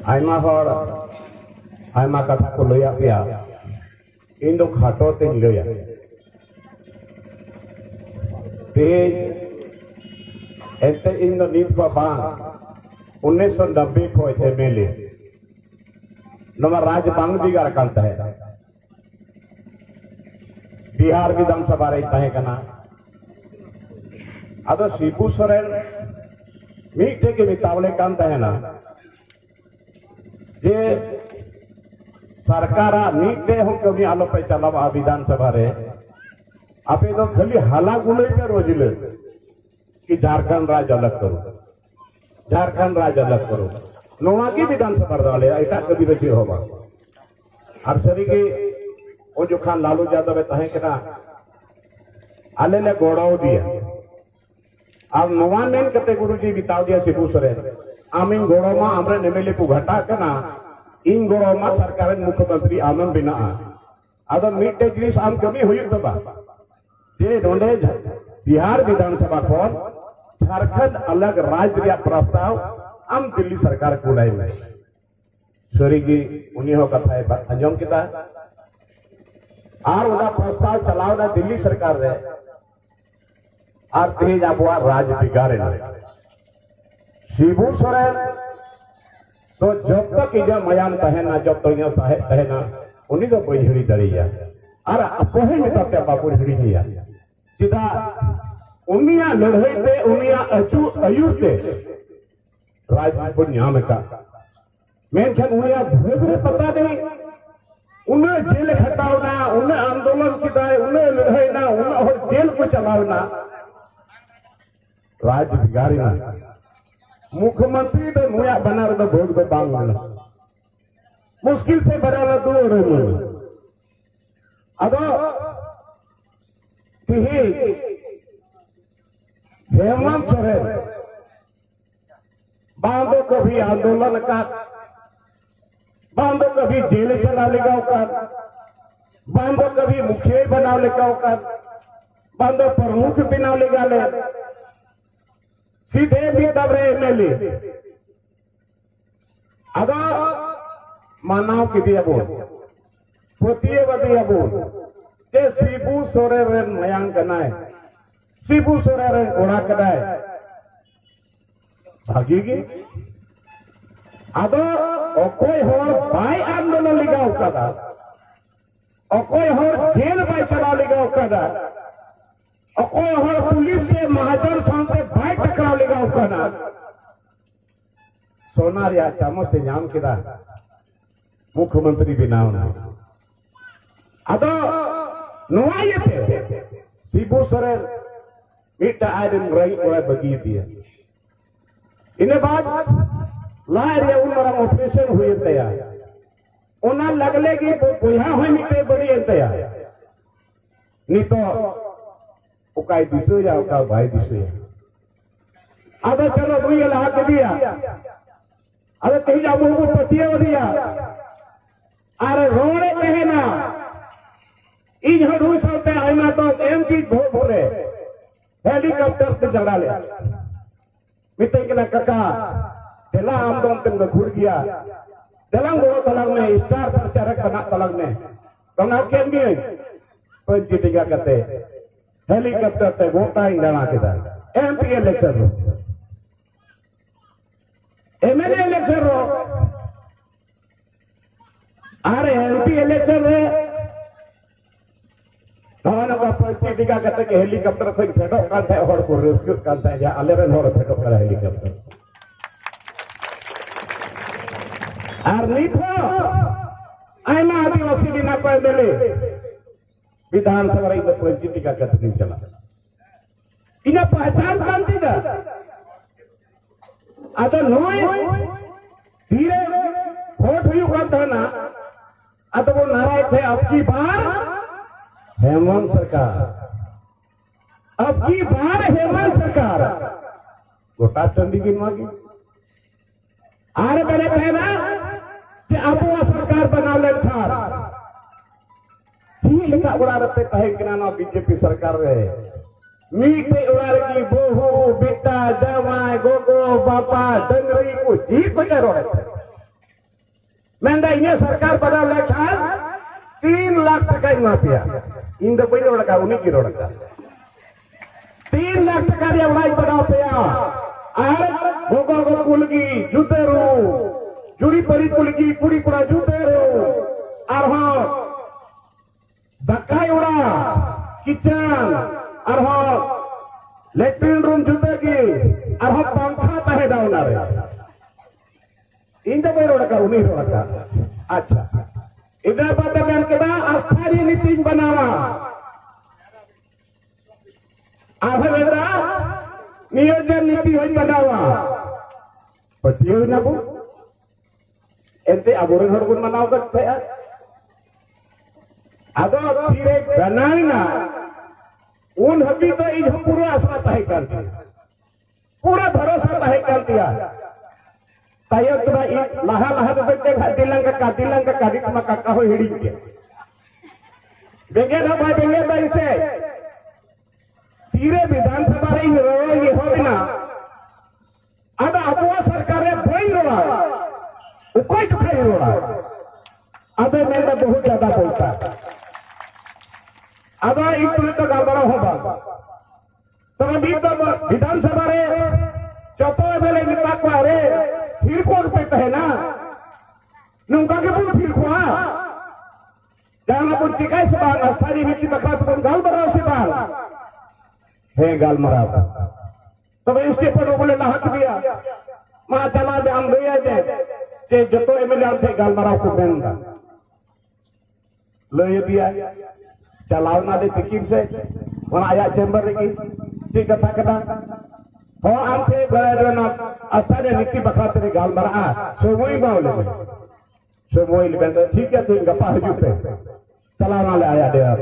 आयमा हर आयमा कथा को लया पिया इन दो खाटो तेन लया ते एंते इन दो नीत को बांग 1990 को एमएलए नवा राज बांग दिगार कांता है बिहार विधानसभा रे तहे कना अदो शिबू सोरेन मीटे के मितावले कांता है ना जे सरकार नीटे हो कभी आलो पे चलावा विधानसभा रे आपे तो खाली हाला गुले पे रोजिले कि झारखंड राज्य अलग करो झारखंड राज्य अलग करो नोवा की विधानसभा वाले ऐसा कभी बचे होगा और सरी के वो जो खान लालू यादव है तहे केना आले ने गोड़ाओ दिया अब नोवा मेन कते गुरुजी बिताव दिया शिबू सोरेन आमिन गोड़ो मा हमरे नेमेले को घटा कना इन गोड़ो मा सरकार मुख्यमंत्री आमन बिना आदो मीटे जिनिस आम कमी हुई तबा जे नोंडे बिहार विधानसभा पर झारखंड अलग राज्य रिया प्रस्ताव आम दिल्ली सरकार को लाई में सॉरी की उन्हीं हो कथा है अंजम किता आर उदा प्रस्ताव चलाओ ना दिल्ली सरकार रे आर तेज आबुआ राज बिगाड़े ना शिबू सोरेन तो जब तक इजा मयाम तहना जब तक यहाँ साहेब तहना उन्हीं को कोई हिड़ी दरिया और अपोहे में तो क्या बापू हिड़ी नहीं सीधा उन्निया लड़ाई पे उन्निया अयुते राजपुर न्याम का मैं क्या उन्निया भूरे पता नहीं उन्हें जेल खटावना उन्हें आंदोलन किया उन्हें लड़ाई ना उन्हें और जेल को चलावना राज बिगाड़ी ना मुख्यमंत्री तो मुया बना रहा भोग पे बांग मुश्किल से बना रहा दो अदो हेमंत सोरेन बांधो कभी आंदोलन का बांधो कभी जेल चला लेगा बांधो कभी मुखिया बना लेगा बांधो प्रमुख बना लेगा ले सीधे भी तब रे एमएलए अदा मानाव की दिया बोल पोतिए बदिया बोल जे शिबू सोरेन मयांक नाय शिबू सोरेन घोड़ा कदाय भागीगी अदो अकोय होर बाय आंदोलन लिगाव कदा अकोय होर जेल बाय चला लिगाव कदा अकोय होर पुलिस से महाजन सामने बाय टकराव लिगाव कदा सोनार या चामते नाम किदा मुख्यमंत्री बिनाव ना अदो नोवाये थे शिबू सोरेन मीटा आयरन रही ओए बगी दिया इन्हें बाद लायर या उन मरम ऑपरेशन हुए तया उन्हें लगले की बुझा हुई मीटे बड़ी तया नहीं तो उकाई दिसो या उका भाई दिसो या अबे चलो तू ये ला के दिया अबे कहीं जाओ वो पतिया दिया अरे रोने कहे ना इन हड़ू सबते आईना तो एमपी भोरे हेलीकॉप्टर से जड़ा ले मिते के ना कका तेला आमदों तंग घुर गया तेलंग गोरो तलंग में स्टार प्रचारक बना तलंग में कौन आप क्या भी पंची टिका करते हेलीकॉप्टर से गोटा ही लड़ा के था एमपी इलेक्शन रो एमएलए इलेक्शन रो अरे एमपी इलेक्शन रे धान का पंची टिका करते के हेलीकॉप्टर से फेटो कांटे और को रेस्क्यू कांटे या अलेवन और फेटो कर हेलीकॉप्टर और नहीं था आईना आदिवासी बिना कोई मिले विधानसभा रे पंची टिका करते नहीं चला इन्हें पहचान कांती का अच्छा नोए धीरे वोट हुई करता ना अब वो नाराज थे अब की बार हेमंत सरकार अब की बार हेमंत सरकार गोटा चंडी की मांगी आरे मैंने कहना कि अब वो सरकार बना ले था जी लिखा उड़ा रहे कहे कि ना बीजेपी सरकार रहे मीठे उड़ार की बोहो बेटा जवाई गोगो बापा डंगरी को जी बजा रहे थे मेंदा इन्हें सरकार बदल लेखान 3 लाख टका इमा पिया इन दो बड़ी रोड़ा का उन्हीं की रोड़ा का 3 लाख टका dia urai pada piya ar gogo go kulgi jutero juri pari kulgi puri pura jutero ar ha dakai ora kitchen ar ha latrine room jutegi ar ha pangkha tahe daun are इन दो रोड़ा का उन्हीं रोड़ा का अच्छा इधर बात बयान के बाद अस्थायी नीति बनावा आगे बेटा नियोजन नीति हो बनावा पतियों ना वो ऐसे अबोरे हर गुण मनाओ करते हैं अदो फिरे बनाई ना उन हबी तो इज पूरा आसरा तय करती पूरा भरोसा तय करती है tayo tuh laha tuh becek hadilang ke kadit maka kau hidup dia. Dengan apa dengan bayi se? Tire Vidhan Sabha इन रोड़ा ये हो बिना ada apa सरकारें बोई रोड़ा उकोई तो खाई रोड़ा ada मेरा बहुत ज़्यादा बोलता ada itu तो गालबारा होगा तो अभी तो विधान सभा रे चौथे वाले निकाल को अरे फिर कौन पेट है ना नौका के पुल फिर खुआ जहाँ पुल चिकाई से बाल अस्थायी नीति बखरा तो गाल बराव से बाल है गाल मराव तब इसके पर बोले लाहक दिया माँ चला दे हम दिया जे जतो एमएलए आते गाल मराव को बेंदा ले दिया चलावना दे तिकीर से वहाँ आया चैम्बर की सी कथा कथा हो आमचे बराना अस्थायी नीति बखरा तेरे गाल मरा सोमोई बावले सोमोई लेबे ठीक है तो गपा हजू पे चलाना ले आया दे आप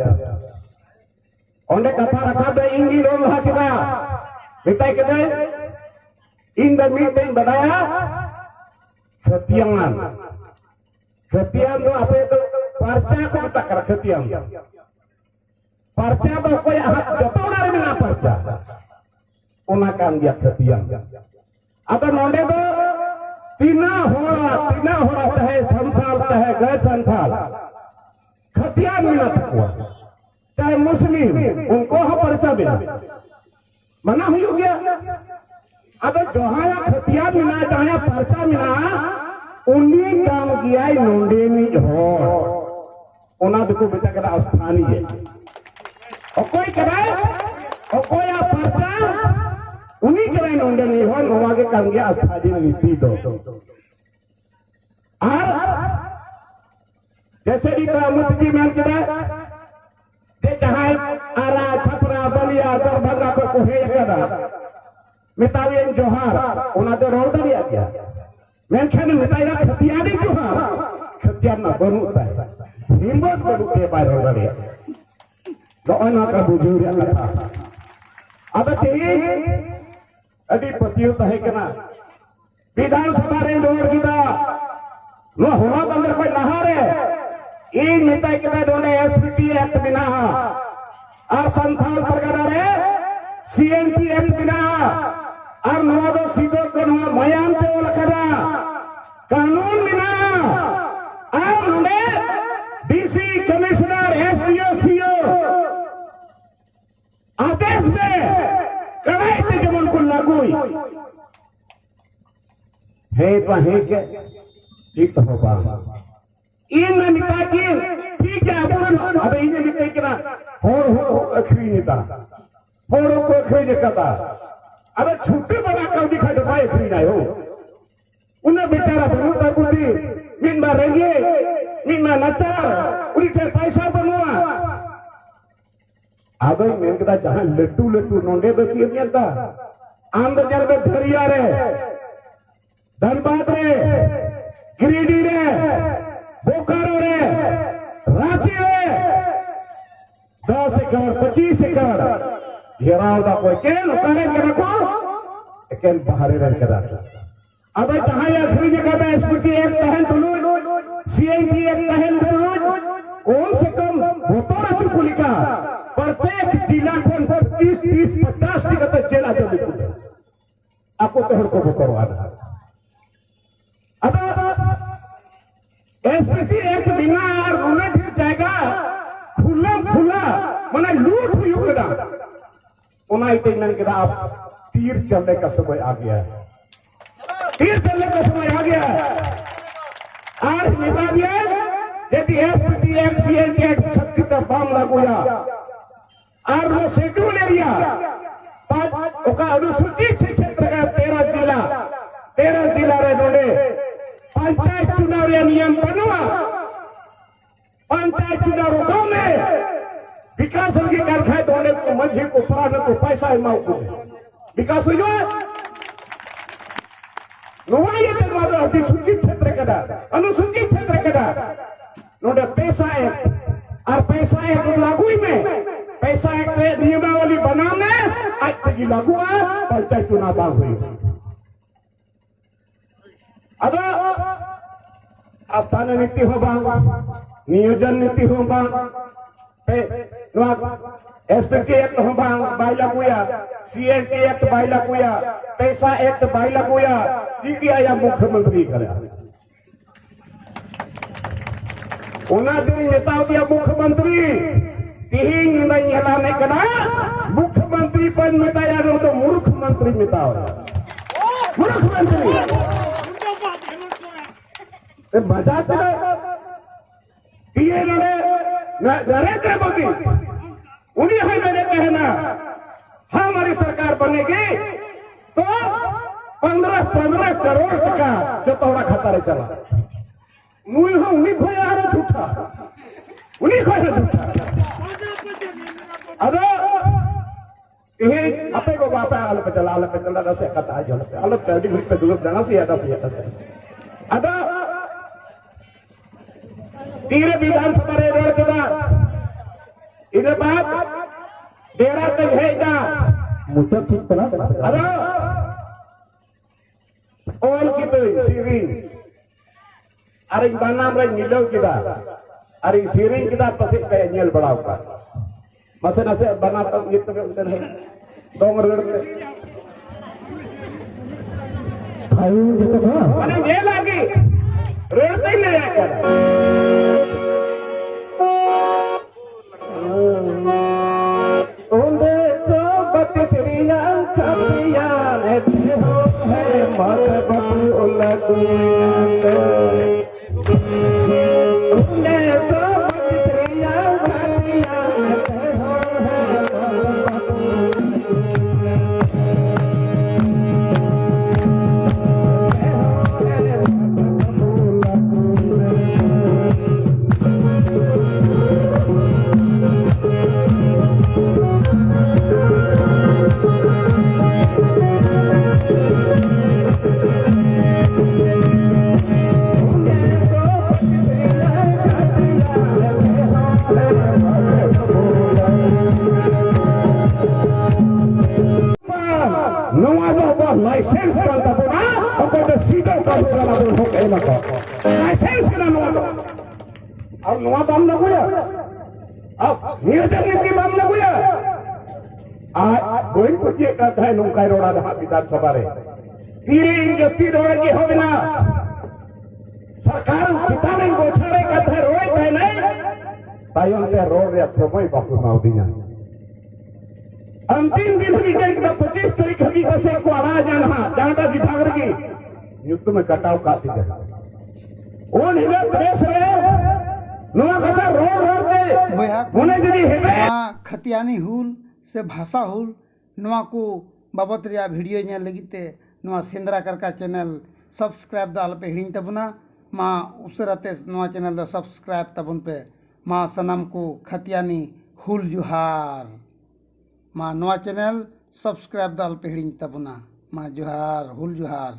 ओंडे कथा रखा दे इंगी रोल हा किदा मिटाई के दे इन द मीटिंग बनाया खतियांgan खतियां तो apa itu parca ko tak kara खतियां parca तो कोई हाथ जतो ना रे ना parca unakan dia khatian atau nonde to tina hora tahe santhal tahe gay santhal khatian mina takwa चाहे मुस्लिम उनको हा पर्चा बिना मना हुई हो गया अगर जहां खतियान मिला जहां पर्चा मिला उन्हीं काम किया नोंडे नहीं हो उन्हें देखो बेटा कदा स्थानीय है और कोई कराए और कोई पर्चा उन्हीं के लिए नोंडे नहीं हो नोवा के काम किया स्थानीय नीति दो जैसे भी मुफ्ती में किया जहां आरा छपरा बलिया दरभंगा को कोहे कदा मितावियन जोहार उना तो रोड दिया गया मैं कहने मिताइला खतियानी जोहार खतियान ना बनुता है हिम्मत बनु के बाहर रोड दिया तो ओना का बुजुर्ग या कथा अब ते अधिपतियों तहे कना विधानसभा रे रोड गिदा नो होला बंदर कोई नहारे इन मिताई के दोने एसपीटी एक्ट बिना और संथाल परगना रे सीएनपी एक्ट बिना और नवादो सीधो को नवा मयान ते लखदा कानून बिना और ने डीसी कमिश्नर एसडीओ सीओ आदेश में कड़ाई ते जमन को लागू है तो है के ठीक तो होगा इन मिता की ठीक है अब इन्हें मिता की ना हो अखरी नेता होरो को अखरी करता अब छुट्टी बना कर दिखा दे भाई अखरी ना हो उन्हें बेचारा बनूता बुद्धि मिन में रेंगे मिन में नचार उनके पैसा बनवा अब मैं कहता जहां लट्टू नोंडे तो चाहिए नहीं था आंध्र जल में धरिया रे धनबाद रे गिरिडीह रे बोकारो रे रांची रे 10 एकड़ 25 एकड़ घेराव दा कोई के लुकाने के रखो केन बाहर रह के रख अब जहां या खरीद का एसपीटी एक तहन दुलू सीएनटी एक तहन दुलू कौन से कम होतोरा चुकुलिका प्रत्येक जिला को 25 30 50 टिकट जेला दे दे आपको तोहर को करवा अब एसपीटी एक्ट बिना रोने ढेर जाएगा खुला खुला माने लूट हुई होगा उन्हें इतने मैंने कहा आप तीर चलने का समय आ गया है, तीर चलने का समय आ गया है। आज बता दिया यदि एसपीटी एक्ट सीएनटी एक्ट शक्ति का बाम लगोया और वो शेड्यूल एरिया अनुसूचित क्षेत्र का 13 जिला रे नोडे पंचायत चुनाव नियम बनवा पंचायत चुनाव गांव में विकास अंगीकार खाए तो को मंझी को प्राण को पैसा माओ को विकास हो जाए नुवाई के बाद अधिसूचित क्षेत्र कदा अनुसूचित क्षेत्र कदा नोडे पैसा है और पैसा है लागू में पैसा एक नियमावली बनाने आज तक लागू है पंचायत चुनाव बाग हुई अब स्थानीय नीति हो बांग नियोजन नीति हो बांग एसपीटी एक्ट हो बांग बाइला कुया सीएनटी एक्ट बाइला कुया पैसा एक्ट बाइला कुया जी आया मुख्यमंत्री करे उना दिन नेता दिया मुख्यमंत्री तीन नहीं हलाने कना मुख्यमंत्री पद मिटाया तो मूर्ख मंत्री मिटाओ मूर्ख मंत्री मजाक दिए नरेंद्र मोदी उन्हीं है मैंने कहना हमारी सरकार बनेगी तो 15 करोड़ का जो तोड़ा खाता रहे चला उन्हीं को यार झूठा उन्हीं को झूठा अरे ये आपे को बापा आले पे चला से कता है जल पे आले पे डी पे दूर जाना से आता अदा तीरे विधानसभा रे रोड के बाद इने बात डेरा तक है का मुझे ठीक पड़ा अदा ऑल की तो सीरी अरे बनाम रे मिलो किदा अरे सीरी किदा पसे पे नेल बड़ा का मसे नसे बना तो ये तो उधर है डोंगर में भाई ये तो माने ये लागी रोड पे ले आकर ओंदे सो बत्सरिया खपिया ने हो है मत बबू लगुंदे ओंदे सो बत्सरिया खपिया ने हो है लाइसेंस करता बोला और सीधा काम करना हो कहना का लाइसेंस करना नो और नवा बाम ना होया अब नियोजन नीति बाम ना होया आज कोई कुछ ये कहता है नौका रोड़ा रहा विधानसभा रे तीरे इंजस्ती रोड़ा की हो बिना सरकार पिता ने गोछाड़े कहता है रोए कहे नहीं तायों के रोड रे समय बापू माउदीना अंतिम दिन भी गई 25 तारीख की बसे को आवाज जाना जहां विभाग की युद्ध में कटाव काटी गए वो निले प्रेस रे नवा कथा रोड पे होने जदी हेबे खतियानी हुल से भाषा हुल नवा को बाबत रिया वीडियो ने लगिते नवा सेंद्रा करका चैनल सब्सक्राइब दाल पे हिडिंग तबना मां उसरते नवा चैनल द सब्सक्राइब तबन पे मां सनम को खतियानी हुल जुहार मां नवा चैनल सब्सक्राइब दाल पे हिडिंग तबना मां जुहार हुल जुहार।